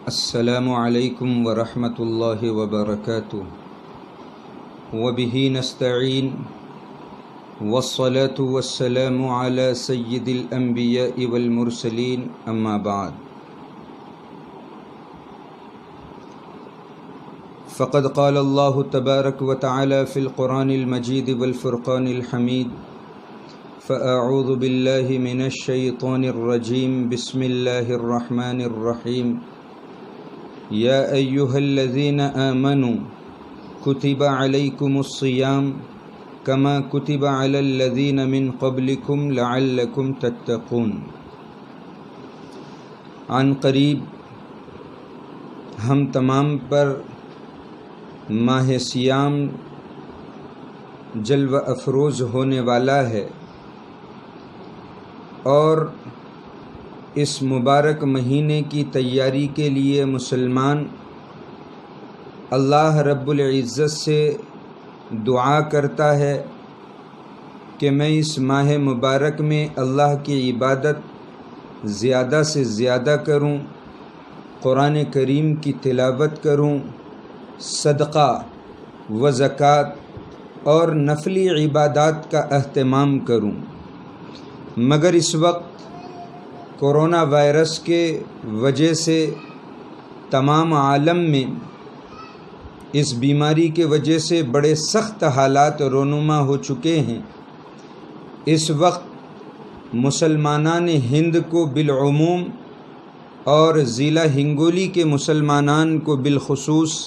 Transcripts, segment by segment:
السلام علیکم ورحمۃ اللہ وبرکاتہ وبہ نستعین والصلاة والسلام علی سید الانبیاء والمرسلین اما بعد فقد قال اللہ تبارک وتعالی فی القرآن المجید والفرقان الحمید فاعوذ باللہ من الشیطان الرجیم بسم اللہ الرحمن الرحیم یا ایہا الذین آمنوا کتب علیکم الصیام کما کتب علی الذین من قبلکم لعلکم تتقون۔ عن قریب ہم تمام پر ماہ سیام جلوہ افروز ہونے والا ہے، اور اس مبارک مہینے کی تیاری کے لیے مسلمان اللہ رب العزت سے دعا کرتا ہے کہ میں اس ماہ مبارک میں اللہ کی عبادت زیادہ سے زیادہ کروں، قرآن کریم کی تلاوت کروں، صدقہ و زکوٰۃ اور نفلی عبادات کا اہتمام کروں۔ مگر اس وقت کورونا وائرس کے وجہ سے تمام عالم میں اس بیماری کے وجہ سے بڑے سخت حالات رونما ہو چکے ہیں۔ اس وقت مسلمانان ہند کو بالعموم اور ضلع ہنگولی کے مسلمانان کو بالخصوص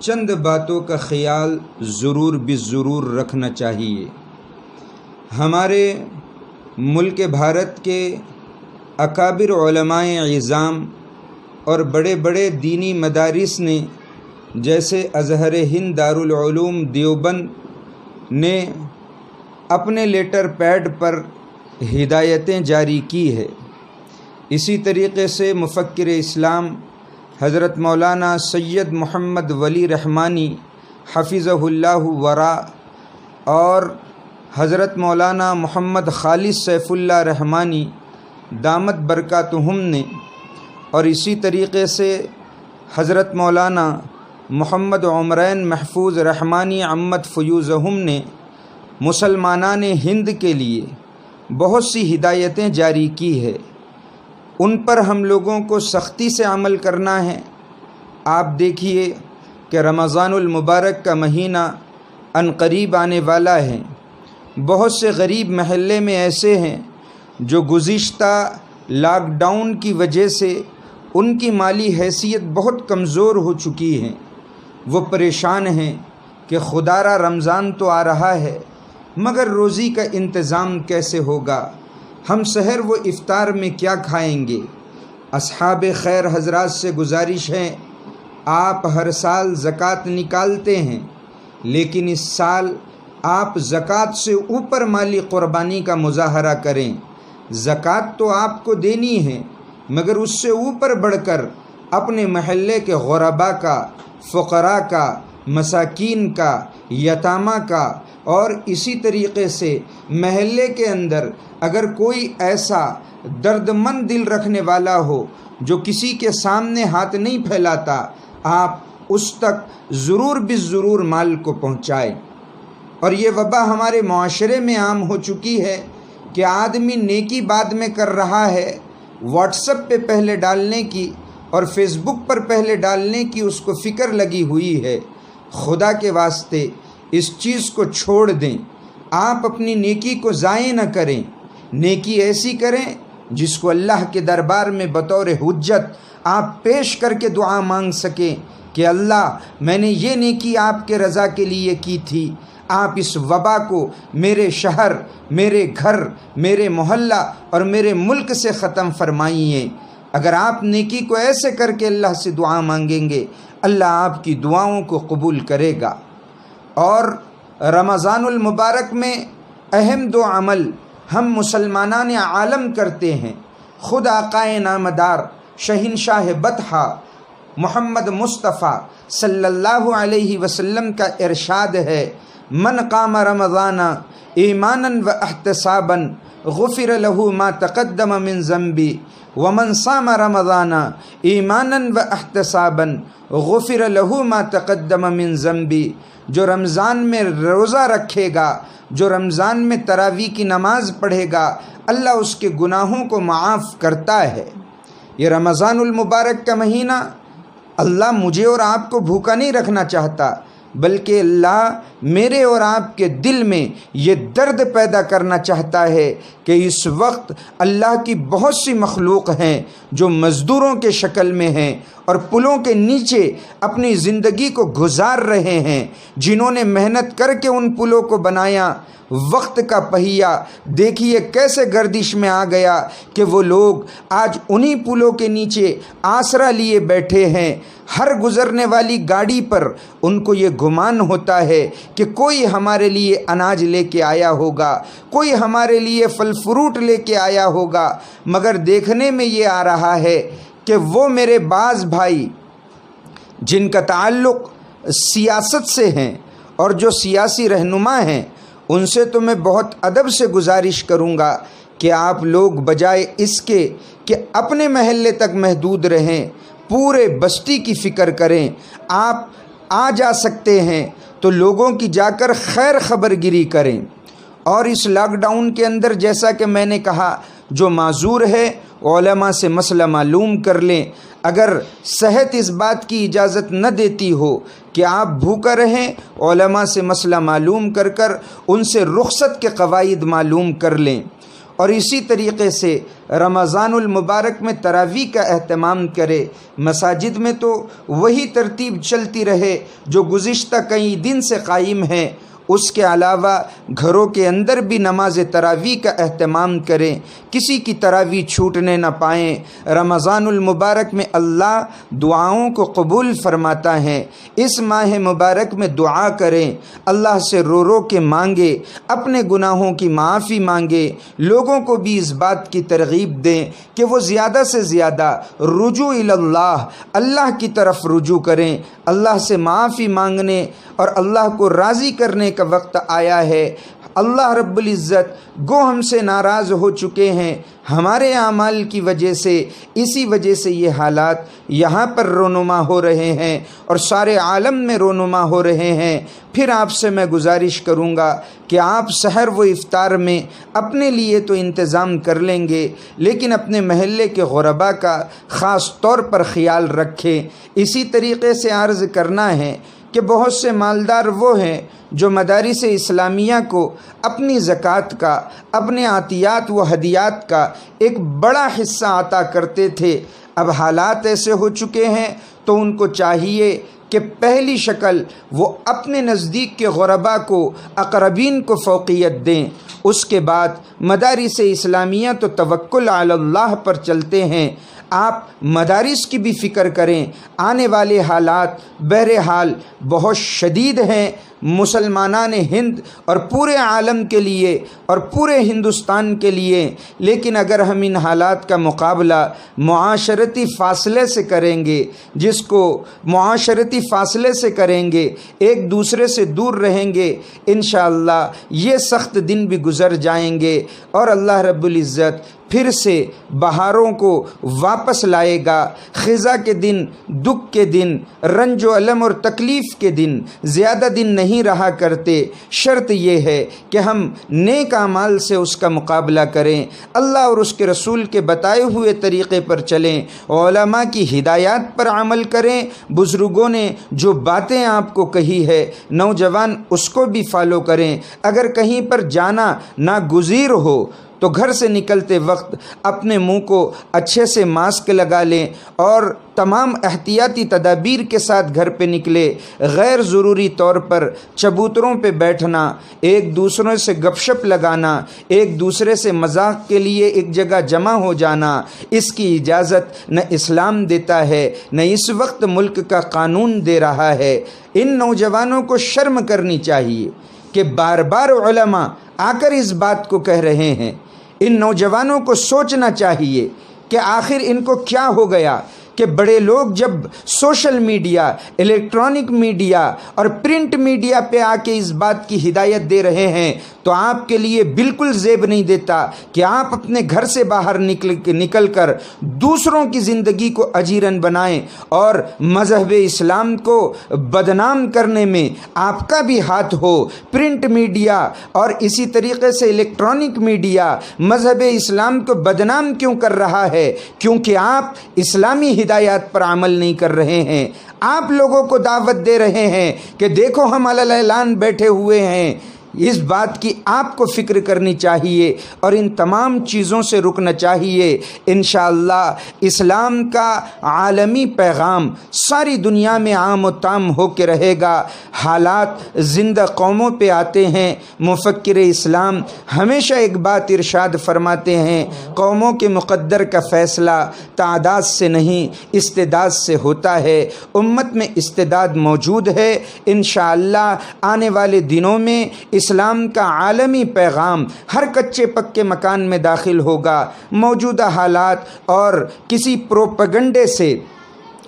چند باتوں کا خیال ضرور بالضرور رکھنا چاہیے۔ ہمارے ملک بھارت کے اکابر علماء عظام اور بڑے بڑے دینی مدارس نے، جیسے ازہر ہند دارالعلوم دیوبند نے اپنے لیٹر پیڈ پر ہدایتیں جاری کی ہے۔ اسی طریقے سے مفکر اسلام حضرت مولانا سید محمد ولی رحمانی حفظہ اللہ ورا اور حضرت مولانا محمد خالص سیف اللہ رحمانی دامت برکاتہم نے، اور اسی طریقے سے حضرت مولانا محمد عمرین محفوظ رحمانی عمت فیوزہم نے مسلمانان ہند کے لیے بہت سی ہدایتیں جاری کی ہے۔ ان پر ہم لوگوں کو سختی سے عمل کرنا ہے۔ آپ دیکھیے کہ رمضان المبارک کا مہینہ عنقریب آنے والا ہے۔ بہت سے غریب محلے میں ایسے ہیں جو گزشتہ لاک ڈاؤن کی وجہ سے ان کی مالی حیثیت بہت کمزور ہو چکی ہے۔ وہ پریشان ہیں کہ خدارا رمضان تو آ رہا ہے، مگر روزی کا انتظام کیسے ہوگا؟ ہم سحر و افطار میں کیا کھائیں گے؟ اصحاب خیر حضرات سے گزارش ہے، آپ ہر سال زکوٰۃ نکالتے ہیں، لیکن اس سال آپ زکوٰۃ سے اوپر مالی قربانی کا مظاہرہ کریں۔ زکوٰۃ تو آپ کو دینی ہے، مگر اس سے اوپر بڑھ کر اپنے محلے کے غرباء کا، فقراء کا، مساکین کا، یتامہ کا، اور اسی طریقے سے محلے کے اندر اگر کوئی ایسا درد مند دل رکھنے والا ہو جو کسی کے سامنے ہاتھ نہیں پھیلاتا، آپ اس تک ضرور بالضرور مال کو پہنچائیں۔ اور یہ وبا ہمارے معاشرے میں عام ہو چکی ہے کہ آدمی نیکی بعد میں کر رہا ہے، واٹس ایپ پہ پہلے ڈالنے کی اور فیس بک پر پہلے ڈالنے کی اس کو فکر لگی ہوئی ہے۔ خدا کے واسطے اس چیز کو چھوڑ دیں، آپ اپنی نیکی کو ضائع نہ کریں۔ نیکی ایسی کریں جس کو اللہ کے دربار میں بطور حجت آپ پیش کر کے دعا مانگ سکیں کہ اللہ، میں نے یہ نیکی آپ کے رضا کے لیے کی تھی، آپ اس وبا کو میرے شہر، میرے گھر، میرے محلہ اور میرے ملک سے ختم فرمائیے۔ اگر آپ نیکی کو ایسے کر کے اللہ سے دعا مانگیں گے، اللہ آپ کی دعاؤں کو قبول کرے گا۔ اور رمضان المبارک میں اہم دو عمل ہم مسلمانان عالم کرتے ہیں۔ خود آقائے نامدار شہنشاہ بطحہ محمد مصطفیٰ صلی اللہ علیہ وسلم کا ارشاد ہے، من قام رمضان ایمانا و احتسابا غفر له ما تقدم من ذنبی ومن صام رمضان ایمانا واحتسابا غفر له ما تقدم من ذنبی، جو رمضان میں روزہ رکھے گا، جو رمضان میں تراویح کی نماز پڑھے گا، اللہ اس کے گناہوں کو معاف کرتا ہے۔ یہ رمضان المبارک کا مہینہ اللہ مجھے اور آپ کو بھوکا نہیں رکھنا چاہتا، بلکہ اللہ میرے اور آپ کے دل میں یہ درد پیدا کرنا چاہتا ہے کہ اس وقت اللہ کی بہت سی مخلوق ہیں جو مزدوروں کے شکل میں ہیں اور پلوں کے نیچے اپنی زندگی کو گزار رہے ہیں، جنہوں نے محنت کر کے ان پلوں کو بنایا۔ وقت کا پہیہ دیکھیے کیسے گردش میں آ گیا کہ وہ لوگ آج انہی پلوں کے نیچے آسرا لیے بیٹھے ہیں۔ ہر گزرنے والی گاڑی پر ان کو یہ گمان ہوتا ہے کہ کوئی ہمارے لیے اناج لے کے آیا ہوگا، کوئی ہمارے لیے پھل فروٹ لے کے آیا ہوگا، مگر دیکھنے میں یہ آ رہا ہے کہ وہ میرے بعض بھائی جن کا تعلق سیاست سے ہیں اور جو سیاسی رہنما ہیں، ان سے تو میں بہت ادب سے گزارش کروں گا کہ آپ لوگ بجائے اس کے کہ اپنے محلے تک محدود رہیں، پورے بستی کی فکر کریں۔ آپ آ جا سکتے ہیں تو لوگوں کی جا کر خیر خبر گیری کریں۔ اور اس لاک ڈاؤن کے اندر جیسا کہ میں نے کہا، جو معذور ہے علماء سے مسئلہ معلوم کر لیں۔ اگر صحت اس بات کی اجازت نہ دیتی ہو کہ آپ بھوکا رہیں، علماء سے مسئلہ معلوم کر کر ان سے رخصت کے قواعد معلوم کر لیں۔ اور اسی طریقے سے رمضان المبارک میں تراویح کا اہتمام کرے۔ مساجد میں تو وہی ترتیب چلتی رہے جو گزشتہ کئی دن سے قائم ہے، اس کے علاوہ گھروں کے اندر بھی نماز تراویح کا اہتمام کریں، کسی کی تراویح چھوٹنے نہ پائیں۔ رمضان المبارک میں اللہ دعاؤں کو قبول فرماتا ہے۔ اس ماہ مبارک میں دعا کریں، اللہ سے رو رو کے مانگے، اپنے گناہوں کی معافی مانگے، لوگوں کو بھی اس بات کی ترغیب دیں کہ وہ زیادہ سے زیادہ رجوع اللہ، اللہ کی طرف رجوع کریں۔ اللہ سے معافی مانگنے اور اللہ کو راضی کرنے کا وقت آیا ہے۔ اللہ رب العزت گو ہم سے ناراض ہو چکے ہیں ہمارے اعمال کی وجہ سے، اسی وجہ سے یہ حالات یہاں پر رونما ہو رہے ہیں اور سارے عالم میں رونما ہو رہے ہیں۔ پھر آپ سے میں گزارش کروں گا کہ آپ سحر و افطار میں اپنے لیے تو انتظام کر لیں گے، لیکن اپنے محلے کے غربا کا خاص طور پر خیال رکھیں۔ اسی طریقے سے عرض کرنا ہے کہ بہت سے مالدار وہ ہیں جو مدارس اسلامیہ کو اپنی زکوٰۃ کا، اپنے عطیات و ہدیات کا ایک بڑا حصہ عطا کرتے تھے۔ اب حالات ایسے ہو چکے ہیں تو ان کو چاہیے کہ پہلی شکل وہ اپنے نزدیک کے غربا کو، اقربین کو فوقیت دیں۔ اس کے بعد مدارس اسلامیہ تو توکل علی اللہ پر چلتے ہیں۔ آپ مدارس کی بھی فکر کریں۔ آنے والے حالات بہرحال بہت شدید ہیں مسلمانان ہند اور پورے عالم کے لیے اور پورے ہندوستان کے لیے، لیکن اگر ہم ان حالات کا مقابلہ معاشرتی فاصلے سے کریں گے، جس کو معاشرتی فاصلے سے کریں گے، ایک دوسرے سے دور رہیں گے، انشاءاللہ یہ سخت دن بھی گزر جائیں گے اور اللہ رب العزت پھر سے بہاروں کو واپس لائے گا۔ خزاں کے دن، دکھ کے دن، رنج و الم اور تکلیف کے دن زیادہ دن نہیں رہا کرتے۔ شرط یہ ہے کہ ہم نیک اعمال سے اس کا مقابلہ کریں، اللہ اور اس کے رسول کے بتائے ہوئے طریقے پر چلیں، علماء کی ہدایات پر عمل کریں۔ بزرگوں نے جو باتیں آپ کو کہی ہے، نوجوان اس کو بھی فالو کریں۔ اگر کہیں پر جانا ناگزیر ہو تو گھر سے نکلتے وقت اپنے منہ کو اچھے سے ماسک لگا لیں اور تمام احتیاطی تدابیر کے ساتھ گھر پہ نکلے۔ غیر ضروری طور پر چبوتروں پہ بیٹھنا، ایک دوسرے سے گپ شپ لگانا، ایک دوسرے سے مذاق کے لیے ایک جگہ جمع ہو جانا، اس کی اجازت نہ اسلام دیتا ہے نہ اس وقت ملک کا قانون دے رہا ہے۔ ان نوجوانوں کو شرم کرنی چاہیے کہ بار بار علماء آ کر اس بات کو کہہ رہے ہیں۔ ان نوجوانوں کو سوچنا چاہیے کہ آخر ان کو کیا ہو گیا کہ بڑے لوگ جب سوشل میڈیا، الیکٹرانک میڈیا اور پرنٹ میڈیا پہ آ کے اس بات کی ہدایت دے رہے ہیں تو آپ کے لیے بالکل زیب نہیں دیتا کہ آپ اپنے گھر سے باہر نکل کر دوسروں کی زندگی کو اجیرن بنائیں اور مذہب اسلام کو بدنام کرنے میں آپ کا بھی ہاتھ ہو۔ پرنٹ میڈیا اور اسی طریقے سے الیکٹرانک میڈیا مذہب اسلام کو بدنام کیوں کر رہا ہے؟ کیونکہ آپ اسلامی ہدایات پر عمل نہیں کر رہے ہیں۔ آپ لوگوں کو دعوت دے رہے ہیں کہ دیکھو ہم علی الاعلان بیٹھے ہوئے ہیں۔ اس بات کی آپ کو فکر کرنی چاہیے اور ان تمام چیزوں سے رکنا چاہیے۔ انشاءاللہ اسلام کا عالمی پیغام ساری دنیا میں عام و تام ہو کے رہے گا۔ حالات زندہ قوموں پہ آتے ہیں۔ مفکر اسلام ہمیشہ ایک بات ارشاد فرماتے ہیں، قوموں کے مقدر کا فیصلہ تعداد سے نہیں استعداد سے ہوتا ہے۔ امت میں استعداد موجود ہے۔ انشاءاللہ آنے والے دنوں میں اسلام کا عالمی پیغام ہر کچے پکے مکان میں داخل ہوگا۔ موجودہ حالات اور کسی پروپیگنڈے سے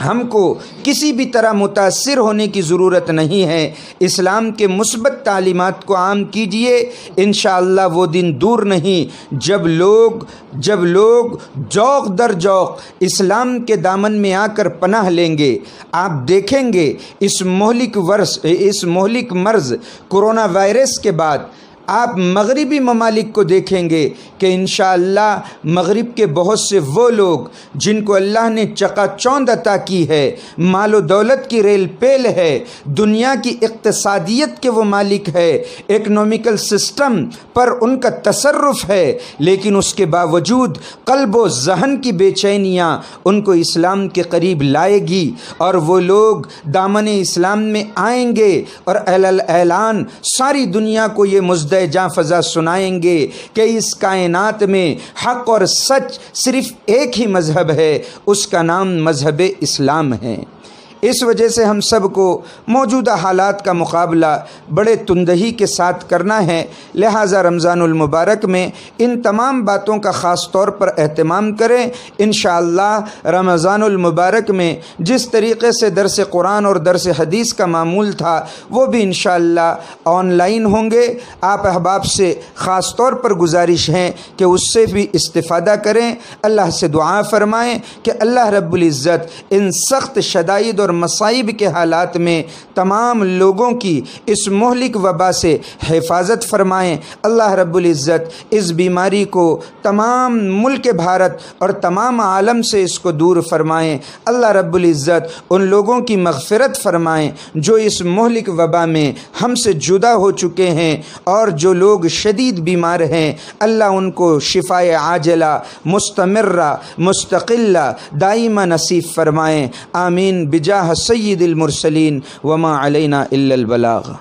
ہم کو کسی بھی طرح متاثر ہونے کی ضرورت نہیں ہے۔ اسلام کے مثبت تعلیمات کو عام کیجئے۔ انشاءاللہ وہ دن دور نہیں جب لوگ ذوق در ذوق اسلام کے دامن میں آ کر پناہ لیں گے۔ آپ دیکھیں گے اس مہلک مرض کرونا وائرس کے بعد آپ مغربی ممالک کو دیکھیں گے کہ انشاءاللہ مغرب کے بہت سے وہ لوگ جن کو اللہ نے چکا چوند عطا کی ہے، مال و دولت کی ریل پیل ہے، دنیا کی اقتصادیت کے وہ مالک ہے، اکنومیکل سسٹم پر ان کا تصرف ہے، لیکن اس کے باوجود قلب و ذہن کی بے چینیاں ان کو اسلام کے قریب لائے گی اور وہ لوگ دامن اسلام میں آئیں گے اور اعلان ساری دنیا کو یہ مزدہ جاں فضا سنائیں گے کہ اس کائنات میں حق اور سچ صرف ایک ہی مذہب ہے، اس کا نام مذہب اسلام ہے۔ اس وجہ سے ہم سب کو موجودہ حالات کا مقابلہ بڑے تندہی کے ساتھ کرنا ہے، لہٰذا رمضان المبارک میں ان تمام باتوں کا خاص طور پر اہتمام کریں۔ انشاءاللہ رمضان المبارک میں جس طریقے سے درس قرآن اور درس حدیث کا معمول تھا وہ بھی انشاءاللہ آن لائن ہوں گے۔ آپ احباب سے خاص طور پر گزارش ہے کہ اس سے بھی استفادہ کریں۔ اللہ سے دعا فرمائیں کہ اللہ رب العزت ان سخت شدائد اور مصائب کے حالات میں تمام لوگوں کی اس مہلک وبا سے حفاظت فرمائیں۔ اللہ رب العزت اس بیماری کو تمام ملک بھارت اور تمام عالم سے اس کو دور فرمائیں۔ اللہ رب العزت ان لوگوں کی مغفرت فرمائیں جو اس مہلک وبا میں ہم سے جدا ہو چکے ہیں اور جو لوگ شدید بیمار ہیں اللہ ان کو شفائے عاجلہ مستمرہ مستقلہ دائمہ نصیب فرمائیں۔ آمین بجاہ سید المرسلین وما علینا الا البلاغ۔